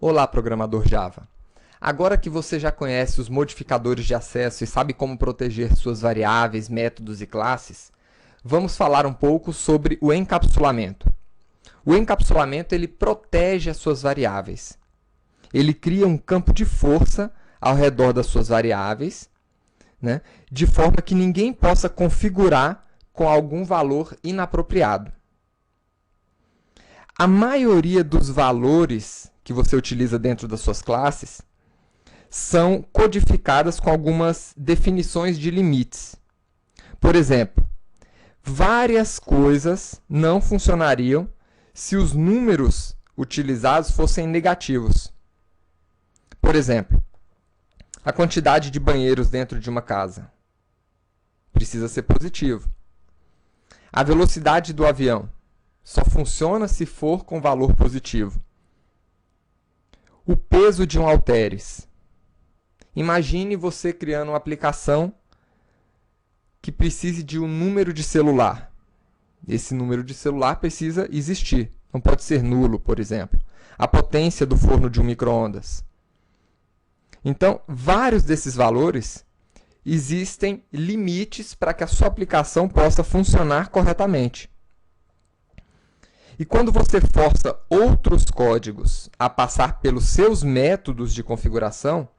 Olá, programador Java! Agora que você já conhece os modificadores de acesso e sabe como proteger suas variáveis, métodos e classes, vamos falar um pouco sobre o encapsulamento. O encapsulamento ele protege as suas variáveis. Ele cria um campo de força ao redor das suas variáveis, né, de forma que ninguém possa configurar com algum valor inapropriado. A maioria dos valores que você utiliza dentro das suas classes são codificadas com algumas definições de limites. Por exemplo, várias coisas não funcionariam se os números utilizados fossem negativos. Por exemplo, a quantidade de banheiros dentro de uma casa precisa ser positivo. A velocidade do avião só funciona se for com valor positivo. O peso de um halteres. Imagine você criando uma aplicação que precise de um número de celular. Esse número de celular precisa existir, não pode ser nulo, por exemplo. A potência do forno de um micro-ondas. Então, vários desses valores existem limites para que a sua aplicação possa funcionar corretamente. E quando você força outros códigos a passar pelos seus métodos de configuração,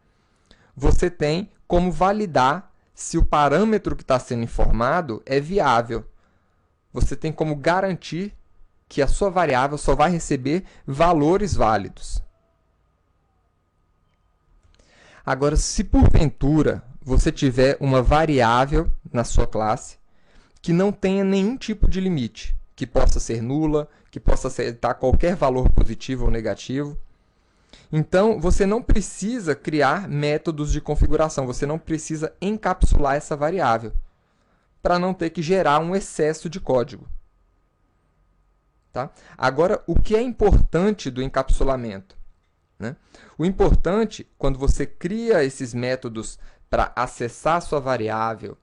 você tem como validar se o parâmetro que está sendo informado é viável. Você tem como garantir que a sua variável só vai receber valores válidos. Agora, se porventura você tiver uma variável na sua classe que não tenha nenhum tipo de limite, que possa ser nula, que possa aceitar qualquer valor positivo ou negativo, então você não precisa criar métodos de configuração, você não precisa encapsular essa variável, para não ter que gerar um excesso de código. Tá? Agora, o que é importante do encapsulamento? Né? O importante, quando você cria esses métodos para acessar a sua variável,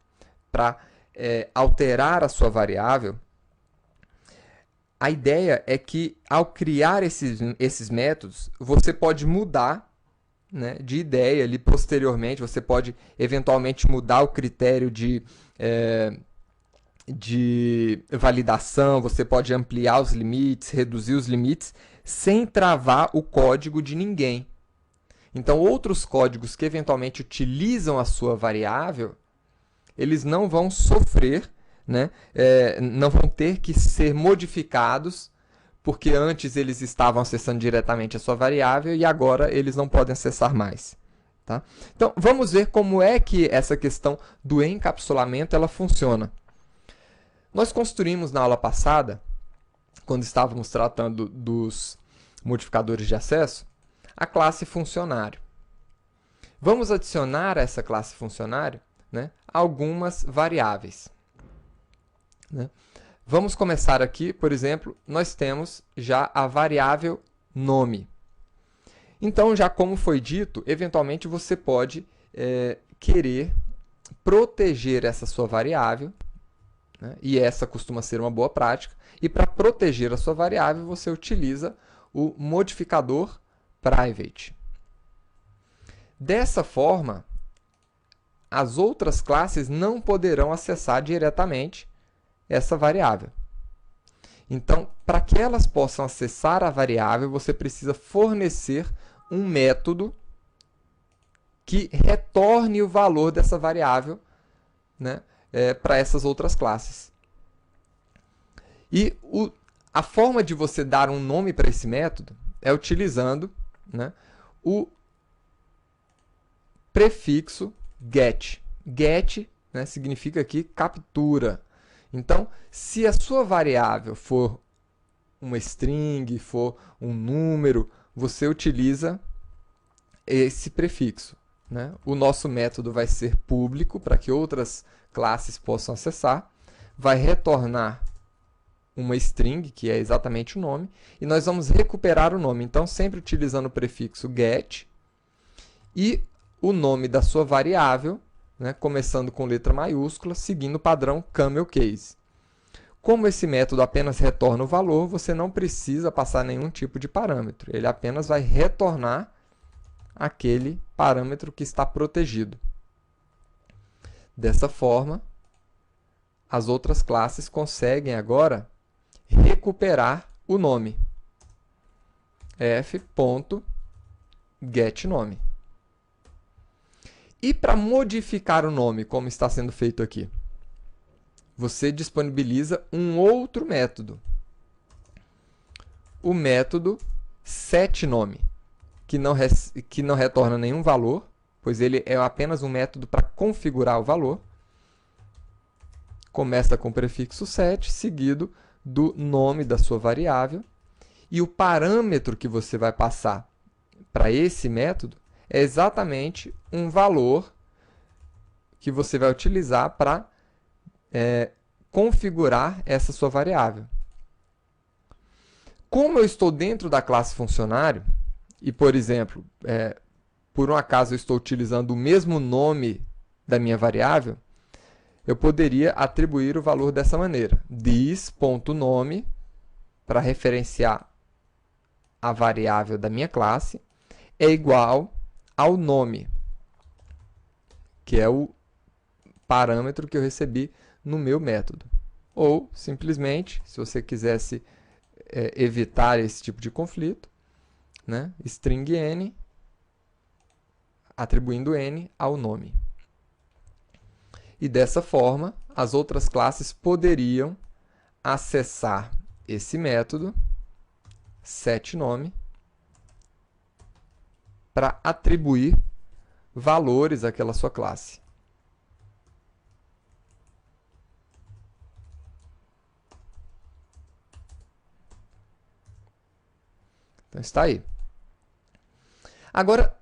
para alterar a sua variável, a ideia é que, ao criar esses métodos, você pode mudar, né, de ideia ali posteriormente, você pode eventualmente mudar o critério de validação, você pode ampliar os limites, reduzir os limites, sem travar o código de ninguém. Então, outros códigos que eventualmente utilizam a sua variável, eles não vão sofrer, né? Não vão ter que ser modificados, porque antes eles estavam acessando diretamente a sua variável e agora eles não podem acessar mais. Tá? Então, vamos ver como é que essa questão do encapsulamento ela funciona. Nós construímos na aula passada, quando estávamos tratando dos modificadores de acesso, a classe funcionário. Vamos adicionar a essa classe funcionário, né, algumas variáveis. Né? Vamos começar aqui, por exemplo, nós temos já a variável nome. Então, já como foi dito, eventualmente você pode querer proteger essa sua variável, né? E essa costuma ser uma boa prática. E para proteger a sua variável, você utiliza o modificador private. Dessa forma, as outras classes não poderão acessar diretamente essa variável. Então, para que elas possam acessar a variável, você precisa fornecer um método que retorne o valor dessa variável, né, para essas outras classes. E a forma de você dar um nome para esse método é utilizando, né, o prefixo get. Get, né, significa aqui captura. Então, se a sua variável for uma string, for um número, você utiliza esse prefixo. Né? O nosso método vai ser público para que outras classes possam acessar, vai retornar uma string, que é exatamente o nome, e nós vamos recuperar o nome. Então, sempre utilizando o prefixo get e o nome da sua variável, né, começando com letra maiúscula, seguindo o padrão camel case. Como esse método apenas retorna o valor, você não precisa passar nenhum tipo de parâmetro. Ele apenas vai retornar aquele parâmetro que está protegido. Dessa forma, as outras classes conseguem agora recuperar o nome. f.getNome. E para modificar o nome, como está sendo feito aqui? Você disponibiliza um outro método. O método setNome, que não retorna nenhum valor, pois ele é apenas um método para configurar o valor. Começa com o prefixo set, seguido do nome da sua variável. E o parâmetro que você vai passar para esse método é exatamente um valor que você vai utilizar para configurar essa sua variável. Como eu estou dentro da classe funcionário, e, por exemplo, por um acaso eu estou utilizando o mesmo nome da minha variável, eu poderia atribuir o valor dessa maneira. This.nome, para referenciar a variável da minha classe, é igual ao nome, que é o parâmetro que eu recebi no meu método. Ou, simplesmente, se você quisesse evitar esse tipo de conflito, né, string n, atribuindo n ao nome. E dessa forma, as outras classes poderiam acessar esse método setNome para atribuir valores àquela sua classe. Então está aí. Agora,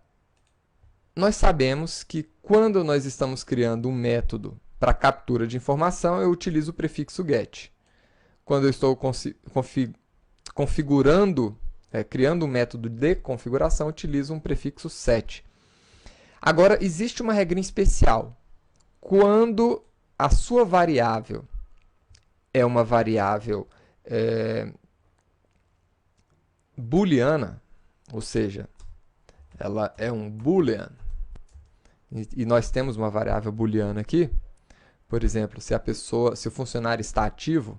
nós sabemos que quando nós estamos criando um método para captura de informação, eu utilizo o prefixo get. Quando eu estou configurando, criando um método de configuração, eu utilizo um prefixo set. Agora, existe uma regrinha especial. Quando a sua variável é uma variável booleana, ou seja, ela é um boolean, e nós temos uma variável booleana aqui, por exemplo, se o funcionário está ativo,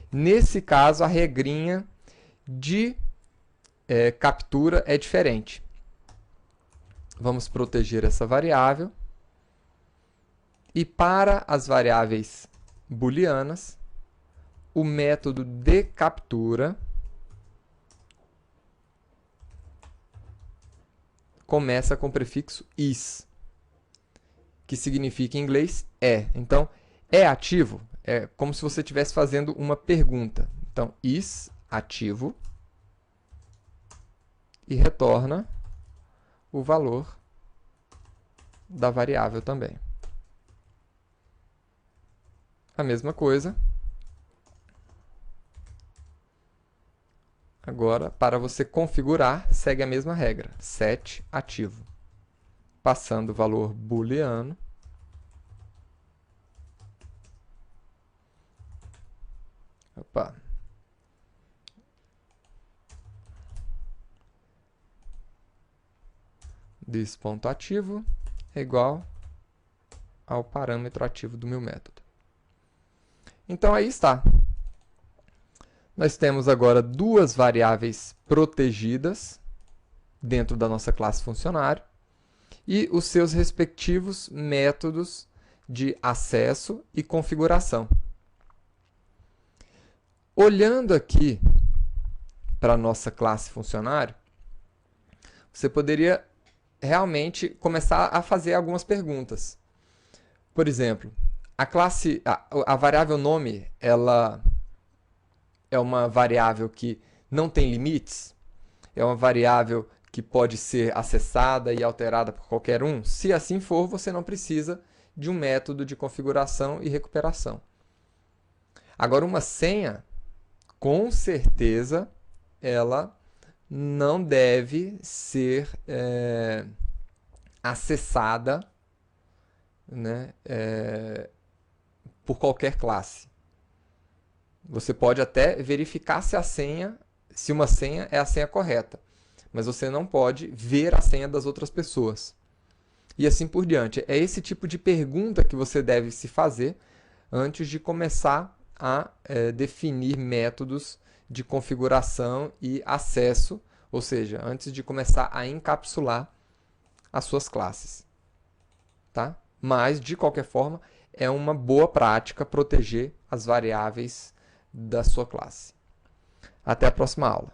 nesse caso a regrinha de captura é diferente. Vamos proteger essa variável, e para as variáveis booleanas, o método de captura começa com o prefixo is, que significa em inglês é. Então, é ativo? É como se você estivesse fazendo uma pergunta. Então, is ativo e retorna o valor da variável também. A mesma coisa. Agora, para você configurar, segue a mesma regra. Set ativo. Passando o valor booleano. Opa. This.ativo é igual ao parâmetro ativo do meu método. Então, aí está. Nós temos agora duas variáveis protegidas dentro da nossa classe funcionário e os seus respectivos métodos de acesso e configuração. Olhando aqui para a nossa classe funcionário, você poderia realmente começar a fazer algumas perguntas. Por exemplo, a variável nome, ela é uma variável que não tem limites? É uma variável que pode ser acessada e alterada por qualquer um? Se assim for, você não precisa de um método de configuração e recuperação. Agora, uma senha, com certeza, ela não deve ser acessada, né, por qualquer classe. Você pode até verificar se uma senha é a senha correta, mas você não pode ver a senha das outras pessoas. E assim por diante. É esse tipo de pergunta que você deve se fazer antes de começar a definir métodos de configuração e acesso, ou seja, antes de começar a encapsular as suas classes. Tá? Mas, de qualquer forma, é uma boa prática proteger as variáveis da sua classe. Até a próxima aula.